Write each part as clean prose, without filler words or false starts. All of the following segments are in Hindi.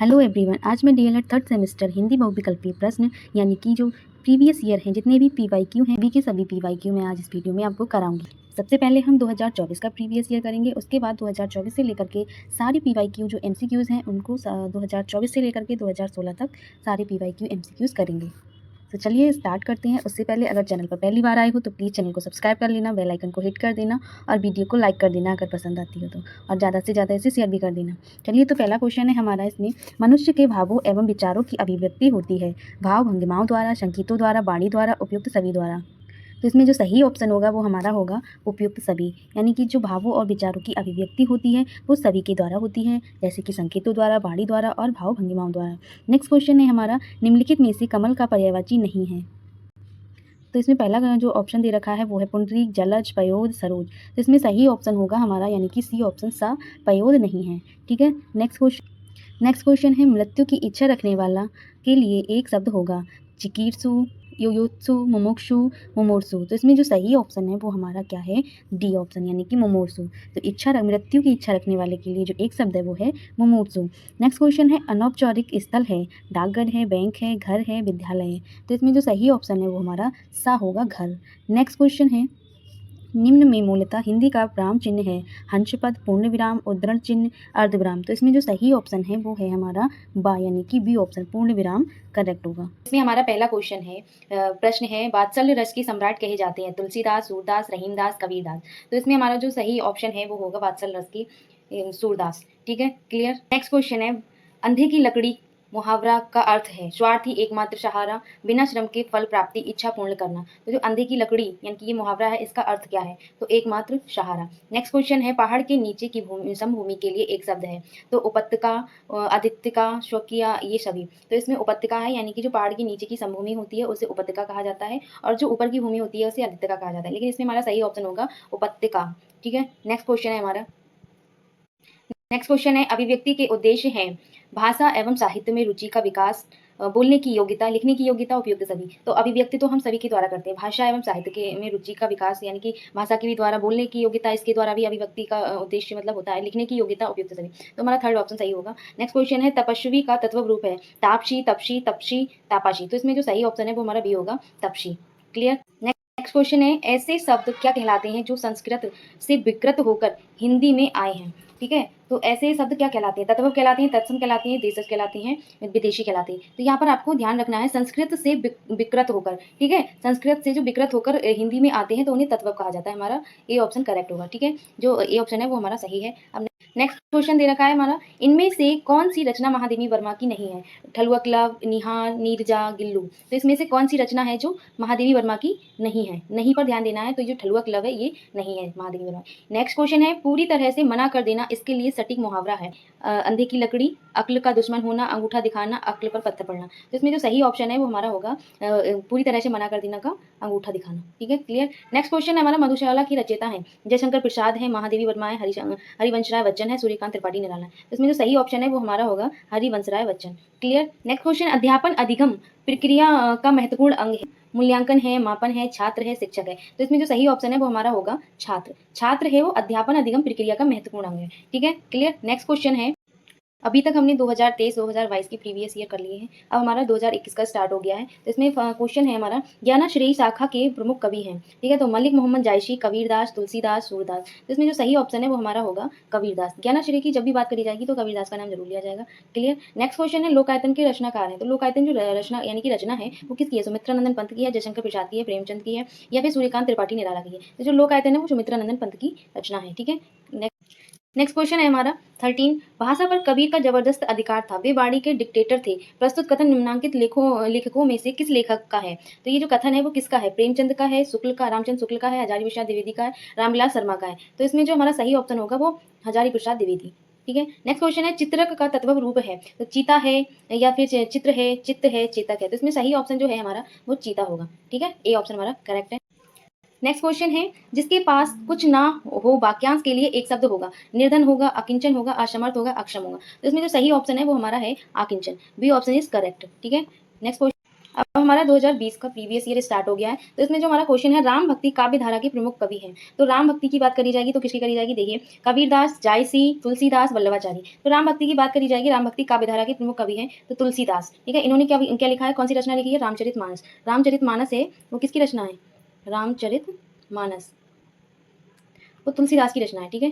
हेलो एवरीवन, आज मैं डीएलएड थर्ड सेमेस्टर हिंदी बहुविकल्पीय प्रश्न यानी कि जो प्रीवियस ईयर हैं जितने भी पीवाईक्यू हैं के सभी पीवाईक्यू मैं आज इस वीडियो में आपको कराऊंगी। सबसे पहले हम 2024 का प्रीवियस ईयर करेंगे, उसके बाद 2024 से लेकर के सारे पीवाईक्यू जो एमसीक्यूज़ हैं उनको 2024 से लेकर के 2016 तक सारे पीवाईक्यू एमसीक्यूज़ करेंगे। तो चलिए स्टार्ट करते हैं। उससे पहले अगर चैनल पर पहली बार आए हो तो प्लीज़ चैनल को सब्सक्राइब कर लेना, बेल आइकन को हिट कर देना और वीडियो को लाइक कर देना अगर पसंद आती हो तो, और ज़्यादा से ज़्यादा इसे शेयर भी कर देना। चलिए, तो पहला क्वेश्चन है हमारा इसमें, मनुष्य के भावों एवं विचारों की अभिव्यक्ति होती है भाव भंगिमाओं द्वारा, संकेतों द्वारा, वाणी द्वारा, उपयुक्त सभी द्वारा। तो इसमें जो सही ऑप्शन होगा वो हमारा होगा उपयुक्त सभी, यानी कि जो भावों और विचारों की अभिव्यक्ति होती है वो सभी के द्वारा होती है, जैसे कि संकेतों द्वारा, वाणी द्वारा और भाव भंगिमाओं द्वारा। नेक्स्ट क्वेश्चन है हमारा, निम्नलिखित में से कमल का पर्यायवाची नहीं है। तो इसमें पहला जो ऑप्शन दे रखा है वो है पुंडरीक, जलज, पयोद, सरोज। तो इसमें सही ऑप्शन होगा हमारा यानी कि सी ऑप्शन सा, पयोद नहीं है। ठीक है, नेक्स्ट क्वेश्चन है, मृत्यु की इच्छा रखने वाला के लिए एक शब्द होगा चिकीर्षु, युयुत्सु, मुमुक्षु, मुमूर्षु। तो इसमें जो सही ऑप्शन है वो हमारा क्या है, डी ऑप्शन यानी कि मुमूर्षु। तो मृत्यु की इच्छा रखने वाले के लिए जो एक शब्द है वो है मुमूर्षु। नेक्स्ट क्वेश्चन है, अनौपचारिक स्थल है, डाकघर है, बैंक है, घर है, विद्यालय है। तो इसमें जो सही ऑप्शन है वो हमारा सा होगा, घर। नेक्स्ट क्वेश्चन है, निम्न में मूलतः हिंदी का विराम चिन्ह है हंसपद, पूर्ण विराम, उद्धरण चिन्ह, अर्धविराम। तो इसमें जो सही ऑप्शन है वो है हमारा बा यानी कि बी ऑप्शन, पूर्ण विराम करेक्ट होगा। इसमें हमारा पहला क्वेश्चन है, प्रश्न है, वात्सल्य रस के सम्राट कहे जाते हैं तुलसीदास, सूरदास, रहीमदास, कबीरदास। तो इसमें हमारा जो सही ऑप्शन है वो होगा वात्सल्य रस की सूरदास। ठीक है, क्लियर। नेक्स्ट क्वेश्चन है, अंधे की लकड़ी मुहावरा का अर्थ है स्वार्थी एकमात्र सहारा, बिना श्रम के फल प्राप्ति, इच्छा पूर्ण करना। तो जो अंधे की लकड़ी यानी कि ये मुहावरा है, इसका अर्थ क्या है, तो एकमात्र सहारा। नेक्स्ट क्वेश्चन है, पहाड़ के नीचे की समभूमि के लिए एक शब्द है, तो उपत्यका, आदित्यका, स्वकीय, ये सभी। तो इसमें उपत्यका है यानी कि जो पहाड़ के नीचे की समभूमि होती है उसे उपत्यका कहा जाता है, और जो ऊपर की भूमि होती है उसे आदित्यका कहा जाता है, लेकिन इसमें हमारा सही ऑप्शन होगा उपत्यका। ठीक है, नेक्स्ट क्वेश्चन है हमारा, नेक्स्ट क्वेश्चन है, अभिव्यक्ति के उद्देश्य हैं भाषा एवं साहित्य में रुचि का विकास, बोलने की योग्यता, लिखने की योग्यता, उपयुक्त सभी। तो अभिव्यक्ति तो हम सभी के द्वारा करते हैं, भाषा एवं साहित्य के में रुचि का विकास यानी कि भाषा के भी द्वारा, बोलने की योग्यता इसके द्वारा भी अभिव्यक्ति का उद्देश्य मतलब होता है, लिखने की योग्यता, उपयुक्त सभी। तो हमारा थर्ड ऑप्शन सही होगा। नेक्स्ट क्वेश्चन है, तपस्वी का तत्व रूप है तापसी, तपसी, तपसी, तापासी। तो इसमें जो सही ऑप्शन है वो हमारा बी होगा, तपसी। क्लियर। नेक्स्ट क्वेश्चन है, ऐसे शब्द क्या कहलाते हैं जो संस्कृत से विकृत होकर हिंदी में आए हैं। ठीक है, तो ऐसे शब्द क्या कहलाते हैं, तत्व कहलाते हैं, तत्सम कहलाते हैं, देशज कहलाते हैं, विदेशी कहलाते हैं। तो यहाँ पर आपको ध्यान रखना है संस्कृत से विकृत होकर। ठीक है, संस्कृत से जो विकृत होकर हिंदी में आते हैं तो उन्हें तत्व कहा जाता है। हमारा ए ऑप्शन करेक्ट होगा। ठीक है, जो ए ऑप्शन है वो हमारा सही है। अब नेक्स्ट क्वेश्चन दे रखा है हमारा, इनमें से कौन सी रचना महादेवी वर्मा की नहीं है, ठलुअकलव, निहार, नीरजा, गिल्लू। तो इसमें से कौन सी रचना है जो महादेवी वर्मा की नहीं है, नहीं पर ध्यान देना है। तो जो ठलुअकलव है ये नहीं है महादेवी वर्मा। नेक्स्ट क्वेश्चन है, पूरी तरह से मना कर देना इसके लिए सटीक मुहावरा है, अंधे की लकड़ी, अक्ल का दुश्मन होना, अंगूठा दिखाना, अक्ल पर पत्थर पड़ना। तो इसमें जो सही ऑप्शन है वो हमारा होगा पूरी तरह से मना कर देना का अंगूठा दिखाना। ठीक है, क्लियर। नेक्स्ट क्वेश्चन है हमारा, मधुशाला की रचयिता है जयशंकर प्रसाद है, महादेवी वर्मा है, हरिवंश राय बच्चन है, सूर्यकांत त्रिपाठी निराला है। तो इसमें जो सही ऑप्शन है वो हमारा होगा Harivansh Rai Bachchan. Clear. Next question, अध्यापन अधिगम प्रक्रिया का महत्वपूर्ण अंग है, मूल्यांकन है, मापन है, छात्र है, शिक्षक है। तो इसमें जो सही ऑप्शन है वो हमारा होगा छात्र है वो अध्यापन अधिगम प्रक्रिया का महत्वपूर्ण अंग है। ठीक है, क्लियर। नेक्स्ट क्वेश्चन है, अभी तक हमने 2023-2022 की प्रीवियस ईयर कर लिए हैं, अब हमारा 2021 का स्टार्ट हो गया है। तो इसमें क्वेश्चन है हमारा, ज्ञानाश्रेयी शाखा के प्रमुख कवि हैं। ठीक है, तो मलिक मोहम्मद जायसी, कबीरदास, तुलसीदास, सूरदास। तो इसमें जो सही ऑप्शन है वो हमारा होगा कबीरदास। ज्ञानाश्रेय की जब भी बात करी जाएगी तो कबीरदास का नाम जरूर लिया जाएगा। क्लियर। नेक्स्ट क्वेश्चन है, लोकायतन के रचनाकार हैं। तो लोकायतन जो रचना यानी कि रचना है वो किसकी है, सुमित्रानंदन पंत की है, जयशंकर प्रसाद की है, प्रेमचंद की है, या फिर सूर्यकांत त्रिपाठी निराला की है। तो जो लोकायतन है वो सुमित्रानंदन पंत की रचना है। ठीक है, नेक्स्ट क्वेश्चन है हमारा 13, भाषा पर कबीर का जबरदस्त अधिकार था, वे वाणी के डिक्टेटर थे, प्रस्तुत कथन निम्नांकित लेखकों में से किस लेखक का है। तो ये जो कथन है वो किसका है, प्रेमचंद का है, शुक्ल का, रामचंद्र शुक्ल का है, हजारी प्रसाद द्विवेदी का है, रामविलास शर्मा का है। तो इसमें जो हमारा सही ऑप्शन होगा वो हजारी प्रसाद द्विवेदी। ठीक है, नेक्स्ट क्वेश्चन है, चित्रक का तत्व रूप है, तो चीता है या फिर चित्र है, चित्त है, चेतक है। तो इसमें सही ऑप्शन जो है हमारा वो चीता होगा। ठीक है, ए ऑप्शन हमारा करेक्ट है। नेक्स्ट क्वेश्चन है, जिसके पास कुछ ना हो वाक्यांश के लिए एक शब्द होगा, निर्धन होगा, अकिंचन होगा, असमर्थ होगा, अक्षम होगा। तो इसमें जो सही ऑप्शन है वो हमारा है आकिंचन, बी ऑप्शन इज करेक्ट। ठीक है, नेक्स्ट क्वेश्चन, अब हमारा 2020 का प्रीवियस ईयर स्टार्ट हो गया है। तो इसमें जो हमारा क्वेश्चन है, राम भक्ति काव्य धारा के प्रमुख कवि हैं। तो राम भक्ति की बात करी जाएगी तो किसकी करी जाएगी, देखिए कबीरदास, जायसी, तुलसीदास, वल्लभाचारी। तो राम भक्ति की बात करी जाएगी, राम भक्ति काव्य धारा के प्रमुख कवि हैं तो तुलसीदास। ठीक है, इन्होंने क्या क्या लिखा है, कौन सी रचना लिखी है, रामचरितमानस। रामचरितमानस है वो किसकी रचना है, रामचरितमानस वो तुलसीदास की रचना है। ठीक है,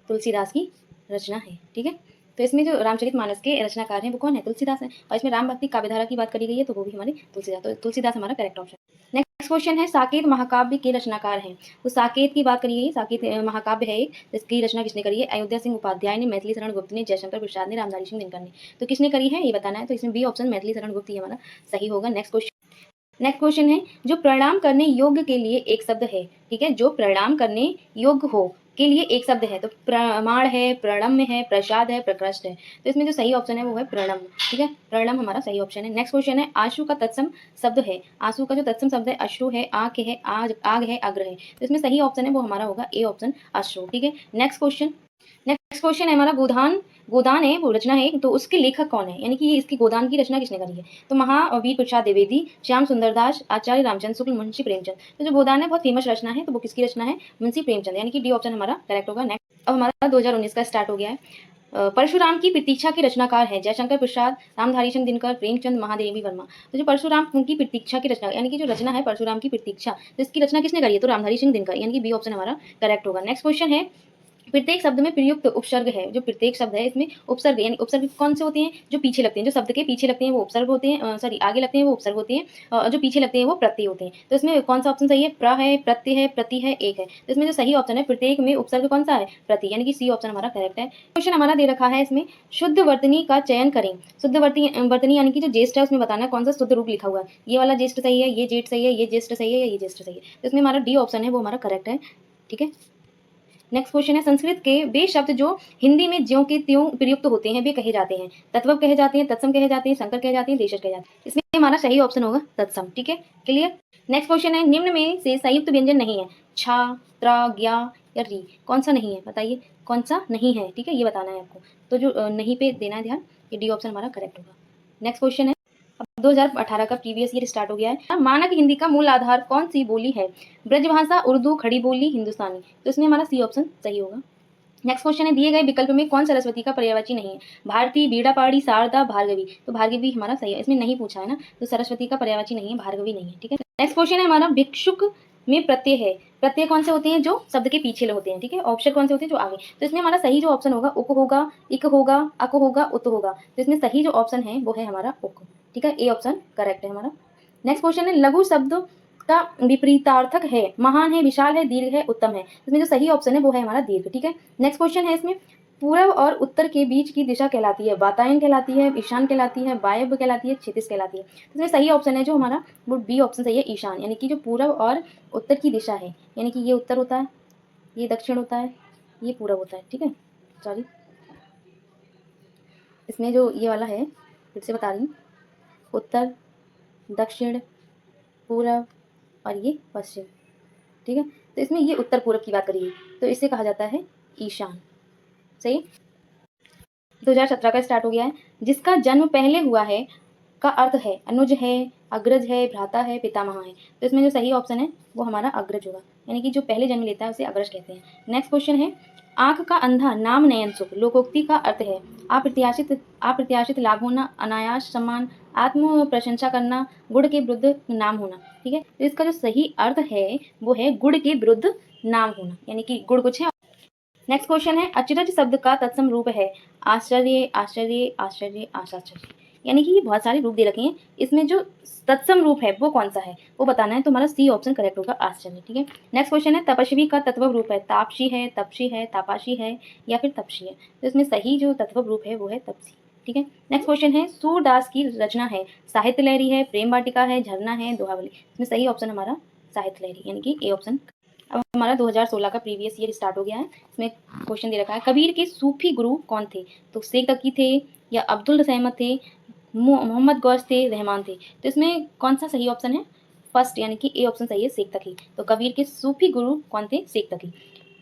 तुलसीदास की रचना है। ठीक है, तो इसमें जो रामचरितमानस के रचनाकार हैं वो कौन है, तुलसीदास है। और इसमें राम भक्ति काव्यधारा की बात करी गई है तो वो भी हमारे तुलसीदास, तो तुलसीदास हमारा करेक्ट ऑप्शन। नेक्स्ट क्वेश्चन है, साकेत महाकाव्य के रचनाकार हैं। तो साकेत की बात करी गई, साकेत महाकाव्य है एक, जिसकी रचना किसने करी है, अयोध्या सिंह उपाध्याय ने, मैथिली शरण गुप्त ने, जयशंकर प्रसाद ने, रामधारी सिंह दिनकर ने। तो किसने करी है ये बताना है। तो इसमें बी ऑप्शन मैथिली शरण गुप्त ही हमारा सही होगा। नेक्स्ट क्वेश्चन है, जो प्रणाम करने योग्य के लिए एक शब्द है। ठीक है, जो प्रणाम करने योग्य हो के लिए एक शब्द है। तो प्रमाण है, प्रणम्य है, प्रसाद है, प्रकृष्ट है। तो इसमें जो सही ऑप्शन है वो है प्रणम। ठीक है, प्रणम हमारा सही ऑप्शन है। नेक्स्ट क्वेश्चन है, आशु का तत्सम शब्द है। आशु का जो तत्सम शब्द है, अश्रु है, आंख है, आग है, अग्र है। तो इसमें सही ऑप्शन है वो हमारा होगा ए ऑप्शन, अश्रु। ठीक है, नेक्स्ट क्वेश्चन है हमारा, गोदान। गोदान है वो रचना है तो उसके लेखक कौन है, यानी कि ये इसकी गोदान की रचना किसने करी है। तो महावीर प्रसाद द्विवेदी, श्याम सुंदर दास, आचार्य रामचंद्र शुक्ल, मुंशी प्रेमचंद। तो जो गोदान है बहुत फेमस रचना है तो वो किसकी रचना है, मुंशी प्रेमचंद, यानी कि डी ऑप्शन हमारा करेक्ट होगा। नेक्स्ट, अब हमारा 2019 का स्टार्ट हो गया है। परशुराम की प्रतीक्षा के रचनाकार है जयशंकर प्रसाद, रामधारी सिंह दिनकर, प्रेमचंद, महादेवी वर्मा। तो जो परशुराम की प्रतीक्षा की रचना, यानी कि जो रचना है परशुराम की प्रतीक्षा, तो इसकी रचना किसने करी है, तो रामधारी सिंह दिनकर, यानी कि बी ऑप्शन हमारा करेक्ट होगा। नेक्स्ट क्वेश्चन है, प्रत्येक शब्द में प्रयुक्त उपसर्ग है। जो प्रत्येक शब्द है इसमें उपसर्ग, यानी उपसर्ग कौन से होते हैं, जो पीछे लगते हैं, जो शब्द के पीछे लगते हैं वो उपसर्ग होते हैं, सॉरी आगे लगते हैं वो उपसर्ग होते हैं, और जो पीछे लगते हैं वो प्रत्यय होते हैं। तो इसमें कौन सा ऑप्शन सही है, प्र है, प्रत्यय है, प्रति है, एक है। तो इसमें जो सही ऑप्शन है प्रत्येक में उपसर्ग कौन सा है, प्रति, यानी कि सी ऑप्शन हमारा करेक्ट है। क्वेश्चन हमारा दे रखा है इसमें, शुद्ध वर्तनी का चयन करें। शुद्ध वर्तनी यानी कि जो ज्येष्ठ है उसमें बताना है कौन सा शुद्ध रूप लिखा हुआ है, ये वाला ज्येष्ठ सही है, ये जेठ सही है, ये ज्येष्ठ सही है, या ये ज्येष्ठ सही है। तो इसमें हमारा डी ऑप्शन है वो हमारा करेक्ट है। ठीक है, नेक्स्ट क्वेश्चन है, संस्कृत के वे शब्द जो हिंदी में ज्यों के त्यों प्रयुक्त होते हैं वे कहे जाते हैं। तत्व कहे जाते हैं, तत्सम कहे जाते हैं, संकर कहे जाते हैं, देशज कहे जाते हैं। इसमें हमारा सही ऑप्शन होगा तत्सम। ठीक है, क्लियर। नेक्स्ट क्वेश्चन है, निम्न में से संयुक्त व्यंजन नहीं है, छा, त्रा, ज्ञा या री, कौन सा नहीं है बताइए, कौन सा नहीं है। ठीक है, ये बताना है आपको। तो जो नहीं पे देना है ध्यान, ये डी ऑप्शन हमारा करेक्ट होगा। नेक्स्ट क्वेश्चन है, 2018 का प्रीवियस ईयर स्टार्ट हो गया है। मानक हिंदी का मूल आधार कौन सी बोली है, ब्रजभाषा, उर्दू, खड़ी बोली, हिंदुस्तानी। तो इसमें हमारा सी ऑप्शन सही होगा। नेक्स्ट क्वेश्चन है, दिए गए विकल्प में कौन सरस्वती का पर्यायवाची नहीं है, भारती, बीड़ा पहाड़ी, शारदा, भार्गवी। तो भार्गवी हमारा सही है, इसमें नहीं पूछा है ना, तो सरस्वती का पर्यायवाची नहीं है, भार्गवी नहीं है। ठीक है, नेक्स्ट क्वेश्चन है हमारा, भिक्षुक में प्रत्यय है। प्रत्यय कौन से होते हैं, जो शब्द के पीछे होते हैं। ठीक है, ऑप्शन कौन से होते हैं, जो आगे। तो इसमें हमारा सही जो ऑप्शन होगा उक होगा, इक होगा, अक होगा, उत होगा। तो इसमें सही जो ऑप्शन है वो है हमारा उक। ठीक है, ए ऑप्शन करेक्ट है हमारा। नेक्स्ट क्वेश्चन है, लघु शब्द का विपरीतार्थक है, महान है, विशाल है, दीर्घ है, उत्तम है। इसमें जो सही ऑप्शन है वो है हमारा दीर्घ। ठीक है, नेक्स्ट क्वेश्चन है, इसमें पूर्व और उत्तर के बीच की दिशा कहलाती है, वातायन कहलाती है, ईशान कहलाती है, वायव्य कहलाती है, क्षितिज कहलाती है। तो इसमें सही ऑप्शन है जो हमारा वो बी ऑप्शन सही है, ईशान, यानी कि जो पूर्व और उत्तर की दिशा है, यानी कि ये उत्तर होता है, ये दक्षिण होता है, ये पूर्व होता है। ठीक है, सॉरी, इसमें जो ये वाला है फिर से बता रही हूँ, उत्तर, दक्षिण, पूर्व और ये पश्चिम। ठीक है, तो इसमें ये उत्तर पूर्व की बात करिए तो इसे कहा जाता है ईशान। सही, 2017 का स्टार्ट हो गया है। जिसका जन्म पहले हुआ है का अर्थ है अनुज है, अग्रज है, भ्राता है, पितामह है। तो इसमें जो सही ऑप्शन है वो हमारा अग्रज होगा, यानी कि जो पहले जन्म लेता है उसे अग्रज कहते हैं। नेक्स्ट क्वेश्चन है, आंख का अंधा नाम नयन सुख, लोकोक्ति का अर्थ है अप्रत्याशित लाभ होना, अनायास सम्मान, आत्म प्रशंसा करना, गुण के विरुद्ध नाम होना। ठीक है, तो इसका जो सही अर्थ है वो है गुण के विरुद्ध नाम होना, यानी कि गुण कुछ है। नेक्स्ट क्वेश्चन है, अचरज शब्द का तत्सम रूप है आश्चर्य, आश्चर्य, आश्चर्य, आश्चर्य, यानी कि ये बहुत सारे रूप दे रखे हैं, इसमें जो तत्सम रूप है वो कौन सा है वो बताना है। तो हमारा सी ऑप्शन करेक्ट होगा, आश्चर्य। ठीक है, नेक्स्ट क्वेश्चन है, तपस्वी का तत्व रूप है तापसी है, तपसी है, तापासी है या फिर तपसी है। तो इसमें सही जो तत्व रूप है वो है तपसी। ठीक है, नेक्स्ट क्वेश्चन है, सूरदास की रचना है साहित्य लहरी है, प्रेम वाटिका है, झरना है, दोहावली। इसमें सही ऑप्शन हमारा साहित्य लहरी, यानी कि ए ऑप्शन। अब हमारा 2016 का प्रीवियस ईयर स्टार्ट हो गया है। इसमें क्वेश्चन दे रखा है, कबीर के सूफी गुरु कौन थे। तो शेख तकी थे, या अब्दुल रहमत थे, मोहम्मद गौस थे, रहमान थे। तो इसमें कौन सा सही ऑप्शन है, फर्स्ट, यानी कि ए ऑप्शन सही है, शेख तकी। तो कबीर के सूफी गुरु कौन थे, शेख तकी।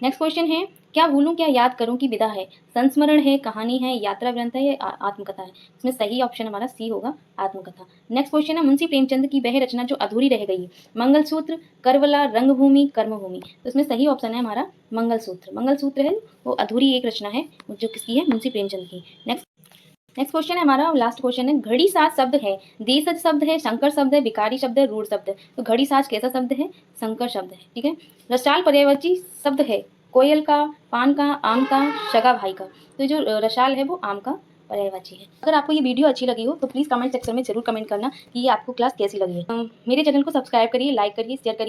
नेक्स्ट क्वेश्चन है, क्या भूलूं क्या याद करूं की विदा है? संस्मरण है, कहानी है, यात्रा ग्रंथ है या आत्मकथा है? इसमें सही ऑप्शन हमारा सी होगा, आत्मकथा। नेक्स्ट क्वेश्चन है, मुंशी प्रेमचंद की वह रचना जो अधूरी रह गई? मंगलसूत्र, करबला, रंगभूमि, कर्मभूमि। तो इसमें सही ऑप्शन है हमारा मंगलसूत्र। मंगलसूत्र है वो अधूरी एक रचना है जो किसकी है? मुंशी प्रेमचंद की। नेक्स्ट क्वेश्चन है हमारा, लास्ट क्वेश्चन है, घड़ी साज शब्द है, देशज शब्द है, शंकर शब्द है, भिखारी शब्द है, रूढ़ शब्द है? तो घड़ी साज कैसा शब्द है? शंकर शब्द है। ठीक है। रसाल पर्यायवाची शब्द है, कोयल का, पान का, आम का, शगा भाई का। तो जो रसाल है वो आम का पर्यायवाची है। अगर आपको ये वीडियो अच्छी लगी हो तो प्लीज़ कमेंट सेक्शन में जरूर कमेंट करना कि ये आपको क्लास कैसी लगी है। मेरे चैनल को सब्सक्राइब करिए, लाइक करिए, शेयर करिए।